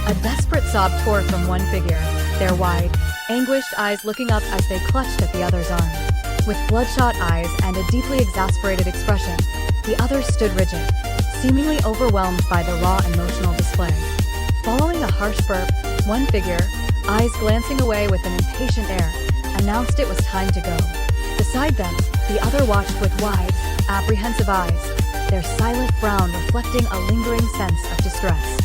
A desperate sob tore from one figure, their wide, anguished eyes looking up as they clutched at the other's arm. With bloodshot eyes and a deeply exasperated expression, the other stood rigid, seemingly overwhelmed by the raw emotional display. Following a harsh burp, one figure, eyes glancing away with an impatient air, announced it was time to go. Beside them, the other watched with wide, apprehensive eyes, their silent frown reflecting a lingering sense of distress.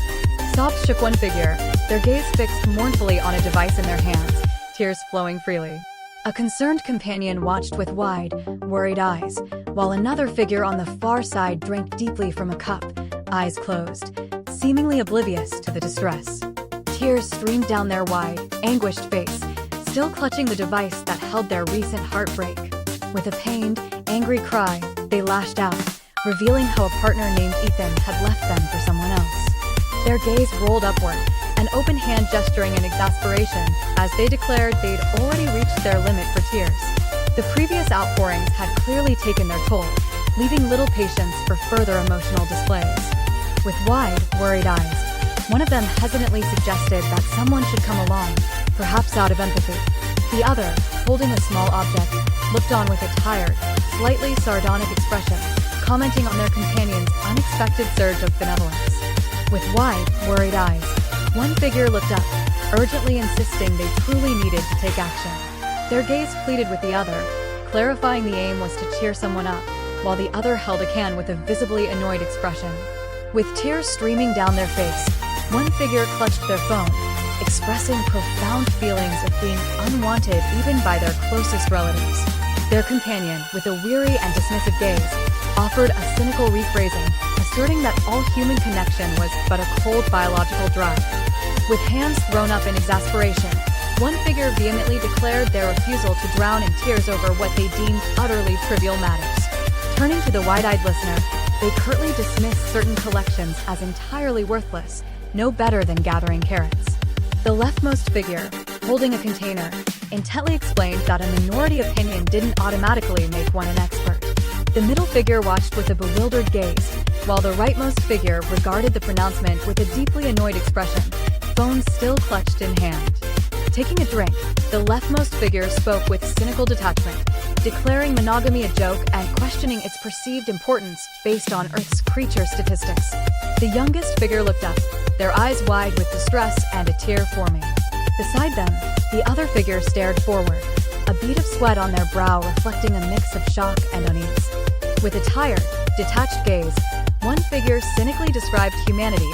Sobs shook one figure, their gaze fixed mournfully on a device in their hands, tears flowing freely. A concerned companion watched with wide, worried eyes, while another figure on the far side drank deeply from a cup, eyes closed, seemingly oblivious to the distress. Tears streamed down their wide, anguished face, still clutching the device that held their recent heartbreak. With a pained, angry cry, they lashed out, revealing how a partner named Ethan had left them for someone else. Their gaze rolled upward, an open hand gesturing in exasperation as they declared they'd already reached their limit for tears. The previous outpourings had clearly taken their toll, leaving little patience for further emotional displays. With wide, worried eyes, one of them hesitantly suggested that someone should come along, perhaps out of empathy. The other, holding a small object, looked on with a tired, slightly sardonic expression, commenting on their companion's unexpected surge of benevolence. With wide, worried eyes, one figure looked up, urgently insisting they truly needed to take action. Their gaze pleaded with the other, clarifying the aim was to cheer someone up, while the other held a can with a visibly annoyed expression. With tears streaming down their face, one figure clutched their phone, expressing profound feelings of being unwanted even by their closest relatives. Their companion, with a weary and dismissive gaze, offered a cynical rephrasing, asserting that all human connection was but a cold biological drug. With hands thrown up in exasperation, one figure vehemently declared their refusal to drown in tears over what they deemed utterly trivial matters. Turning to the wide-eyed listener, they curtly dismissed certain collections as entirely worthless, no better than gathering carrots. The leftmost figure, holding a container, intently explained that a minority opinion didn't automatically make one an expert. The middle figure watched with a bewildered gaze, while the rightmost figure regarded the pronouncement with a deeply annoyed expression, phone still clutched in hand. Taking a drink, the leftmost figure spoke with cynical detachment, declaring monogamy a joke and questioning its perceived importance based on Earth's creature statistics. The youngest figure looked up, their eyes wide with distress and a tear forming. Beside them, the other figure stared forward, a bead of sweat on their brow reflecting a mix of shock and unease. With a tired, detached gaze, one figure cynically described humanity